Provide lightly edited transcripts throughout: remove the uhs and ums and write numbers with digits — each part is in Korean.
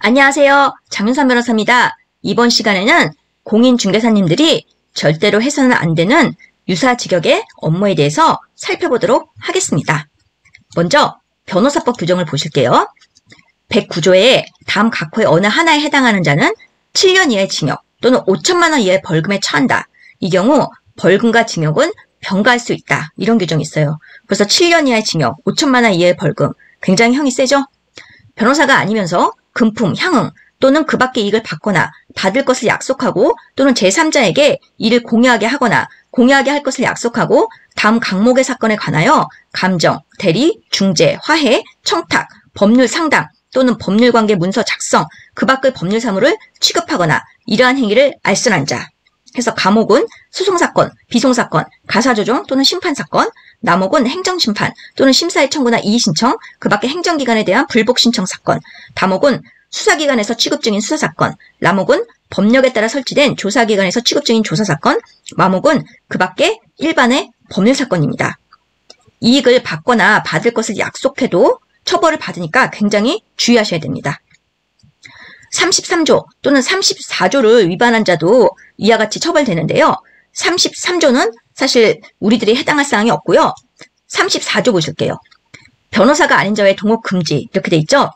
안녕하세요. 장윤선 변호사입니다. 이번 시간에는 공인중개사님들이 절대로 해서는 안 되는 유사직역의 업무에 대해서 살펴보도록 하겠습니다. 먼저 변호사법 규정을 보실게요. 109조에 다음 각호의 어느 하나에 해당하는 자는 7년 이하의 징역 또는 5천만 원 이하의 벌금에 처한다. 이 경우 벌금과 징역은 병가할 수 있다. 이런 규정이 있어요. 그래서 7년 이하의 징역, 5천만 원 이하의 벌금, 굉장히 형이 세죠? 변호사가 아니면서 금품, 향응 또는 그 밖의 이익을 받거나 받을 것을 약속하고 또는 제3자에게 이를 공유하게 하거나 공유하게 할 것을 약속하고 다음 각목의 사건에 관하여 감정, 대리, 중재, 화해, 청탁, 법률 상담 또는 법률관계 문서 작성, 그 밖의 법률 사무를 취급하거나 이러한 행위를 알선한 자. 해서 감옥은 소송사건, 비송사건, 가사조정 또는 심판사건, 남옥은 행정심판 또는 심사의 청구나 이의신청, 그 밖의 행정기관에 대한 불복신청 사건, 다목은 수사기관에서 취급 중인 수사사건, 남옥은 법령에 따라 설치된 조사기관에서 취급 중인 조사사건, 마목은 그 밖의 일반의 법률사건입니다. 이익을 받거나 받을 것을 약속해도 처벌을 받으니까 굉장히 주의하셔야 됩니다. 33조 또는 34조를 위반한 자도 이와 같이 처벌되는데요. 33조는 사실 우리들이 해당할 사항이 없고요. 34조 보실게요. 변호사가 아닌 자의 동업 금지 이렇게 돼 있죠.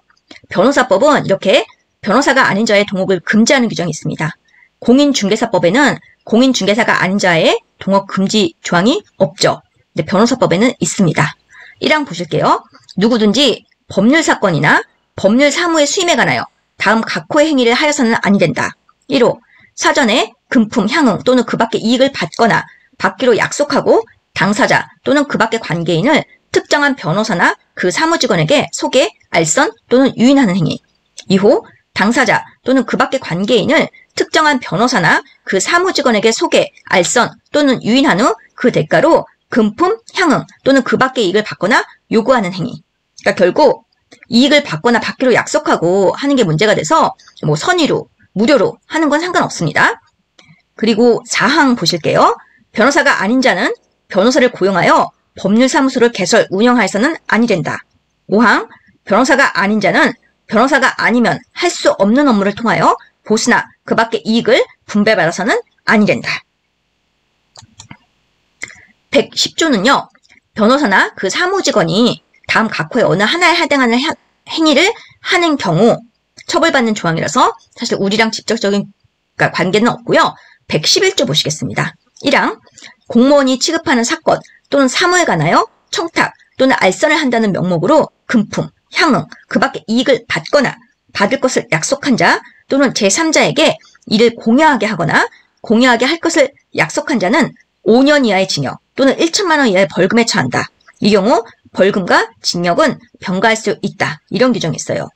변호사법은 이렇게 변호사가 아닌 자의 동업을 금지하는 규정이 있습니다. 공인중개사법에는 공인중개사가 아닌 자의 동업 금지 조항이 없죠. 근데 변호사법에는 있습니다. 1항 보실게요. 누구든지 법률사건이나 법률사무의 수임에 관하여 다음 각호의 행위를 하여서는 아니 된다. 1호 사전에 금품, 향응 또는 그 밖의 이익을 받거나 받기로 약속하고 당사자 또는 그 밖의 관계인을 특정한 변호사나 그 사무직원에게 소개, 알선 또는 유인하는 행위. 2호 당사자 또는 그 밖의 관계인을 특정한 변호사나 그 사무직원에게 소개, 알선 또는 유인한 후 그 대가로 금품, 향응 또는 그 밖의 이익을 받거나 요구하는 행위. 그러니까 결국 이익을 받거나 받기로 약속하고 하는 게 문제가 돼서 뭐 선의로, 무료로 하는 건 상관없습니다. 그리고 4항 보실게요. 변호사가 아닌 자는 변호사를 고용하여 법률사무소를 개설, 운영하여서는 아니 된다. 5항 변호사가 아닌 자는 변호사가 아니면 할 수 없는 업무를 통하여 보수나 그 밖의 이익을 분배받아서는 아니 된다. 110조는요. 변호사나 그 사무직원이 다음 각호의 어느 하나에 해당하는 행위를 하는 경우 처벌받는 조항이라서 사실 우리랑 직접적인 관계는 없고요. 111조 보시겠습니다. 1항 공무원이 취급하는 사건 또는 사무에 관하여 청탁 또는 알선을 한다는 명목으로 금품, 향응, 그 밖의 이익을 받거나 받을 것을 약속한 자 또는 제3자에게 이를 공유하게 하거나 공유하게 할 것을 약속한 자는 5년 이하의 징역 또는 1천만 원 이하의 벌금에 처한다. 이 경우 벌금과 징역은 병가할 수 있다. 이런 규정이 있어요.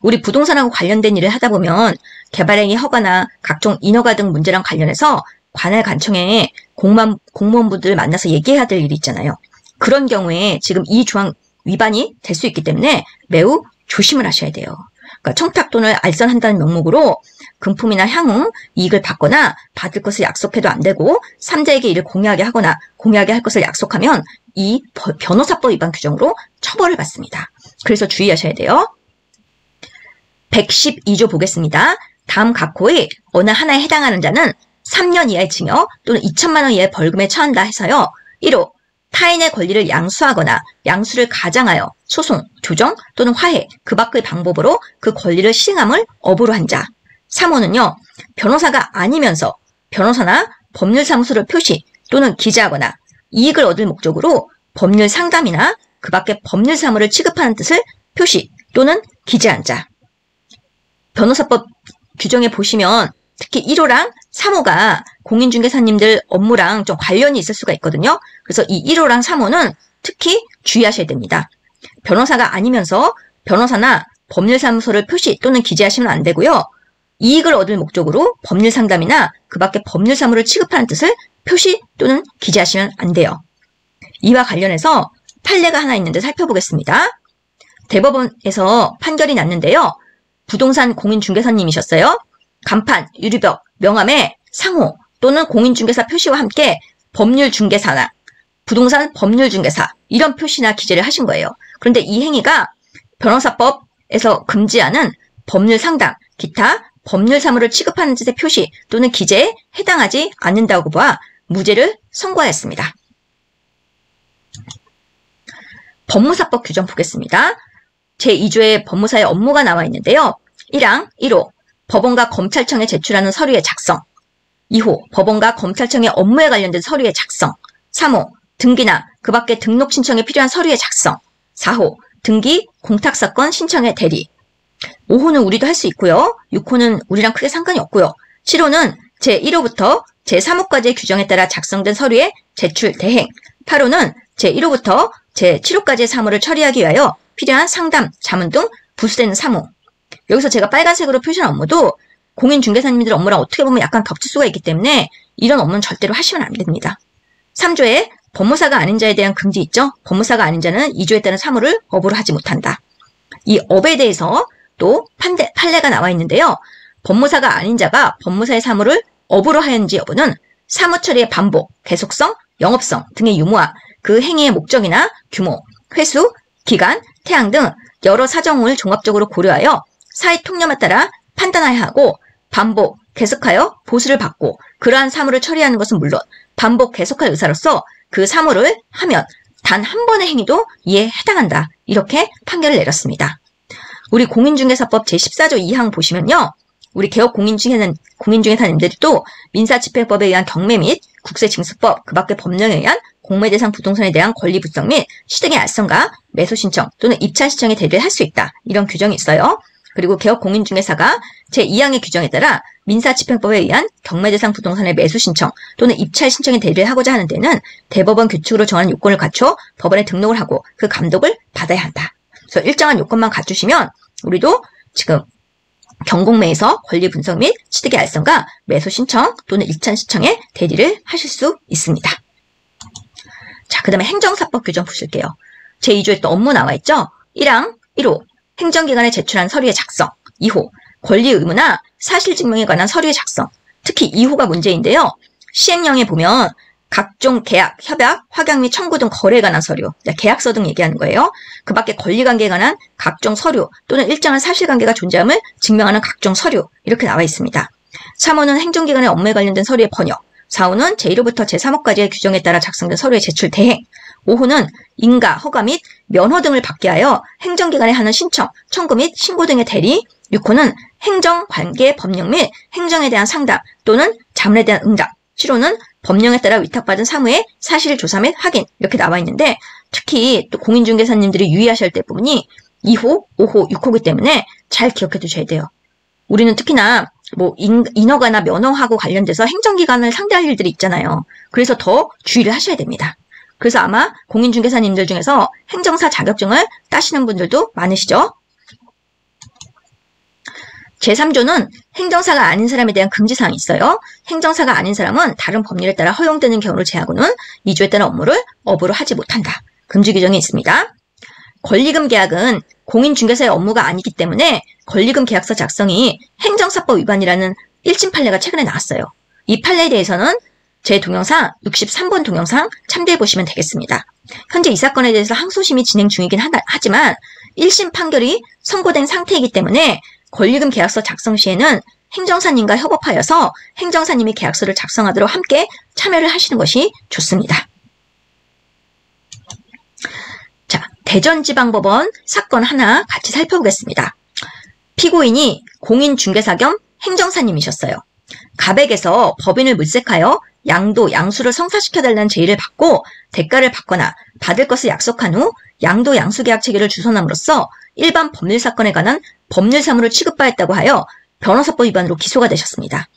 우리 부동산하고 관련된 일을 하다 보면 개발행위 허가나 각종 인허가 등 문제랑 관련해서 관할 관청에 공무원분들을 만나서 얘기해야 될 일이 있잖아요. 그런 경우에 지금 이 조항 위반이 될 수 있기 때문에 매우 조심을 하셔야 돼요. 그러니까 청탁 또는 알선한다는 명목으로 금품이나 향응, 이익을 받거나 받을 것을 약속해도 안 되고 3자에게 이를 공유하게 하거나 공유하게 할 것을 약속하면 이 변호사법 위반 규정으로 처벌을 받습니다. 그래서 주의하셔야 돼요. 112조 보겠습니다. 다음 각호의 어느 하나에 해당하는 자는 3년 이하의 징역 또는 2천만 원 이하의 벌금에 처한다 해서요. 1호 타인의 권리를 양수하거나 양수를 가장하여 소송, 조정 또는 화해, 그 밖의 방법으로 그 권리를 시행함을 업으로 한 자. 3호는요. 변호사가 아니면서 변호사나 법률사무소를 표시 또는 기재하거나 이익을 얻을 목적으로 법률 상담이나 그 밖의 법률 사무를 취급하는 뜻을 표시 또는 기재한 자. 변호사법 규정에 보시면 특히 1호랑 3호가 공인중개사님들 업무랑 좀 관련이 있을 수가 있거든요. 그래서 이 1호랑 3호는 특히 주의하셔야 됩니다. 변호사가 아니면서 변호사나 법률사무소를 표시 또는 기재하시면 안 되고요. 이익을 얻을 목적으로 법률 상담이나 그 밖의 법률 사무를 취급하는 뜻을 표시 또는 기재하시면 안 돼요. 이와 관련해서 판례가 하나 있는데 살펴보겠습니다. 대법원에서 판결이 났는데요. 부동산 공인중개사님이셨어요. 간판, 유리벽, 명함에 상호 또는 공인중개사 표시와 함께 법률중개사나 부동산 법률중개사 이런 표시나 기재를 하신 거예요. 그런데 이 행위가 변호사법에서 금지하는 법률 상담, 기타 법률 사무를 취급하는 짓의 표시 또는 기재에 해당하지 않는다고 봐 무죄를 선고하였습니다. 법무사법 규정 보겠습니다. 제2조에 법무사의 업무가 나와 있는데요. 1항 1호 법원과 검찰청에 제출하는 서류의 작성. 2호 법원과 검찰청의 업무에 관련된 서류의 작성. 3호 등기나 그 밖의 등록 신청에 필요한 서류의 작성. 4호 등기, 공탁사건 신청의 대리. 5호는 우리도 할 수 있고요. 6호는 우리랑 크게 상관이 없고요. 7호는 제1호부터 제3호까지의 규정에 따라 작성된 서류의 제출 대행. 8호는 제1호부터 제7호까지의 사무를 처리하기 위하여 필요한 상담, 자문 등 부수되는 사무. 여기서 제가 빨간색으로 표시한 업무도 공인중개사님들 업무랑 어떻게 보면 약간 겹칠 수가 있기 때문에 이런 업무는 절대로 하시면 안 됩니다. 3조에 법무사가 아닌 자에 대한 금지 있죠? 법무사가 아닌 자는 2조에 따른 사무를 업으로 하지 못한다. 이 업에 대해서 또 판례가 나와 있는데요. 법무사가 아닌 자가 법무사의 사무를 업으로 하였는지 여부는 사무 처리의 반복, 계속성, 영업성 등의 유무와 그 행위의 목적이나 규모, 횟수, 기간, 태양 등 여러 사정을 종합적으로 고려하여 사회 통념에 따라 판단하여야 하고 반복, 계속하여 보수를 받고 그러한 사무를 처리하는 것은 물론 반복, 계속할 의사로서 그 사무를 하면 단 한 번의 행위도 이에 해당한다. 이렇게 판결을 내렸습니다. 우리 공인중개사법 제14조 2항 보시면요. 우리 개업 공인중개사님들도 민사집행법에 의한 경매 및 국세징수법, 그 밖의 법령에 의한 공매대상 부동산에 대한 권리부정 및 시등의 알선과 매수신청 또는 입찰신청에 대리를 할 수 있다. 이런 규정이 있어요. 그리고 개업 공인중개사가 제2항의 규정에 따라 민사집행법에 의한 경매대상 부동산의 매수신청 또는 입찰신청에 대리를 하고자 하는 데는 대법원 규칙으로 정한 요건을 갖춰 법원에 등록을 하고 그 감독을 받아야 한다. 그래서 일정한 요건만 갖추시면 우리도 지금 경공매에서 권리 분석 및 취득의 알선과 매수 신청 또는 입찰 신청에 대리를 하실 수 있습니다. 자, 그 다음에 행정사법 규정 보실게요. 제2조에 또 업무 나와 있죠? 1항 1호 행정기관에 제출한 서류의 작성. 2호 권리 의무나 사실증명에 관한 서류의 작성. 특히 2호가 문제인데요. 시행령에 보면 각종 계약, 협약, 확약 및 청구 등 거래에 관한 서류, 계약서 등 얘기하는 거예요. 그 밖에 권리관계에 관한 각종 서류 또는 일정한 사실관계가 존재함을 증명하는 각종 서류 이렇게 나와 있습니다. 3호는 행정기관의 업무에 관련된 서류의 번역, 4호는 제1호부터 제3호까지의 규정에 따라 작성된 서류의 제출 대행, 5호는 인가, 허가 및 면허 등을 받게 하여 행정기관에 하는 신청, 청구 및 신고 등의 대리, 6호는 행정관계 법령 및 행정에 대한 상담 또는 자문에 대한 응답, 7호는 법령에 따라 위탁받은 사무의 사실 조사 및 확인 이렇게 나와 있는데 특히 또 공인중개사님들이 유의하셔야 될 부분이 2호, 5호, 6호이기 때문에 잘 기억해 두셔야 돼요. 우리는 특히나 뭐 인허가나 면허하고 관련돼서 행정기관을 상대할 일들이 있잖아요. 그래서 더 주의를 하셔야 됩니다. 그래서 아마 공인중개사님들 중에서 행정사 자격증을 따시는 분들도 많으시죠? 제3조는 행정사가 아닌 사람에 대한 금지사항이 있어요. 행정사가 아닌 사람은 다른 법률에 따라 허용되는 경우를 제하고는 2조에 따른 업무를 업으로 하지 못한다. 금지 규정이 있습니다. 권리금 계약은 공인중개사의 업무가 아니기 때문에 권리금 계약서 작성이 행정사법 위반이라는 1심 판례가 최근에 나왔어요. 이 판례에 대해서는 제 동영상 63번 동영상 참조해 보시면 되겠습니다. 현재 이 사건에 대해서 항소심이 진행 중이긴 하지만 1심 판결이 선고된 상태이기 때문에 권리금 계약서 작성 시에는 행정사님과 협업하여서 행정사님이 계약서를 작성하도록 함께 참여를 하시는 것이 좋습니다. 자, 대전지방법원 사건 하나 같이 살펴보겠습니다. 피고인이 공인중개사 겸 행정사님이셨어요. 갑액에서 법인을 물색하여 양도, 양수를 성사시켜달라는 제의를 받고 대가를 받거나 받을 것을 약속한 후 양도, 양수계약 체결을 주선함으로써 일반 법률사건에 관한 법률사무를 취급하였다고 하여 변호사법 위반으로 기소가 되셨습니다.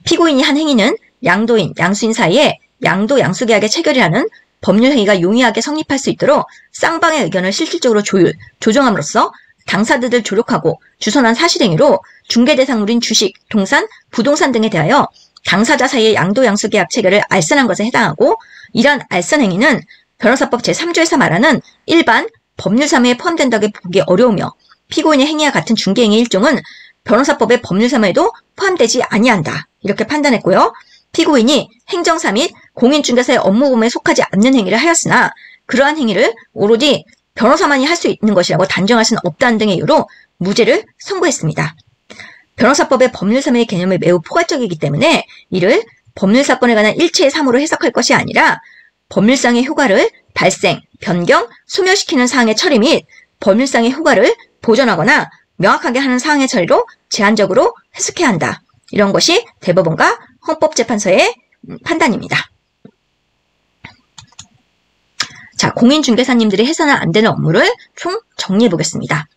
피고인이 한 행위는 양도인, 양수인 사이에 양도, 양수계약의 체결이라는 법률행위가 용이하게 성립할 수 있도록 쌍방의 의견을 실질적으로 조정함으로써 당사자들을 조력하고 주선한 사실행위로 중개대상물인 주식, 동산, 부동산 등에 대하여 당사자 사이의 양도, 양수계약 체결을 알선한 것에 해당하고 이러한 알선행위는 변호사법 제3조에서 말하는 일반 법률사무에 포함된다고 보기 어려우며 피고인의 행위와 같은 중개행위 일종은 변호사법의 법률사무에도 포함되지 아니한다. 이렇게 판단했고요. 피고인이 행정사 및 공인중개사의 업무범위에 속하지 않는 행위를 하였으나 그러한 행위를 오로지 변호사만이 할 수 있는 것이라고 단정할 수는 없다는 등의 이유로 무죄를 선고했습니다. 변호사법의 법률사무의 개념이 매우 포괄적이기 때문에 이를 법률사건에 관한 일체의 사무로 해석할 것이 아니라 법률상의 효과를 발생, 변경, 소멸시키는 사항의 처리 및 법률상의 효과를 보존하거나 명확하게 하는 사항의 처리로 제한적으로 해석해야 한다. 이런 것이 대법원과 헌법재판소의 판단입니다. 자, 공인중개사님들이 해서는 안 되는 업무를 총 정리해 보겠습니다.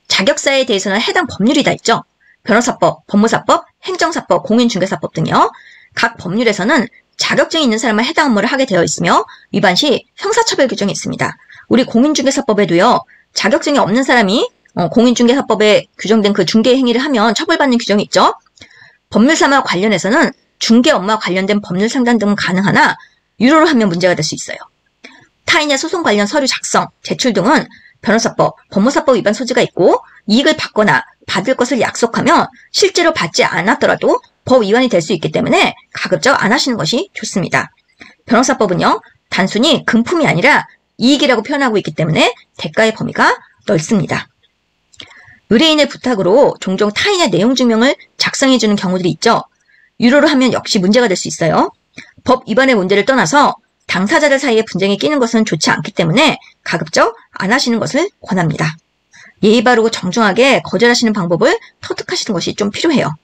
자격사에 대해서는 해당 법률이 다 있죠. 변호사법, 법무사법, 행정사법, 공인중개사법 등요. 각 법률에서는 자격증이 있는 사람만 해당 업무를 하게 되어 있으며 위반 시 형사처벌 규정이 있습니다. 우리 공인중개사법에도요. 자격증이 없는 사람이 공인중개사법에 규정된 그 중개 행위를 하면 처벌받는 규정이 있죠. 법률사무와 관련해서는 중개 업무와 관련된 법률 상담 등은 가능하나 유료로 하면 문제가 될 수 있어요. 타인의 소송 관련 서류 작성, 제출 등은 변호사법, 법무사법 위반 소지가 있고 이익을 받거나 받을 것을 약속하면 실제로 받지 않았더라도 법 위반이 될 수 있기 때문에 가급적 안 하시는 것이 좋습니다. 변호사법은요. 단순히 금품이 아니라 이익이라고 표현하고 있기 때문에 대가의 범위가 넓습니다. 의뢰인의 부탁으로 종종 타인의 내용 증명을 작성해주는 경우들이 있죠. 유료로 하면 역시 문제가 될 수 있어요. 법 위반의 문제를 떠나서 당사자들 사이에 분쟁이 끼는 것은 좋지 않기 때문에 가급적 안 하시는 것을 권합니다. 예의 바르고 정중하게 거절하시는 방법을 터득하시는 것이 좀 필요해요.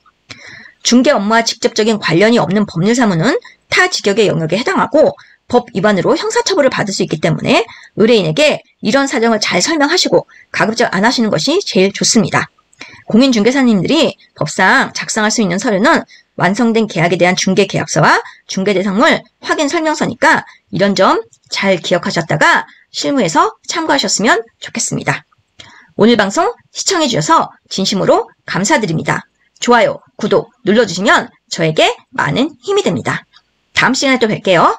중개 업무와 직접적인 관련이 없는 법률사무는 타 직역의 영역에 해당하고 법 위반으로 형사처벌을 받을 수 있기 때문에 의뢰인에게 이런 사정을 잘 설명하시고 가급적 안 하시는 것이 제일 좋습니다. 공인중개사님들이 법상 작성할 수 있는 서류는 완성된 계약에 대한 중개계약서와 중개대상물 확인 설명서니까 이런 점 잘 기억하셨다가 실무에서 참고하셨으면 좋겠습니다. 오늘 방송 시청해주셔서 진심으로 감사드립니다. 좋아요, 구독 눌러주시면 저에게 많은 힘이 됩니다. 다음 시간에 또 뵐게요.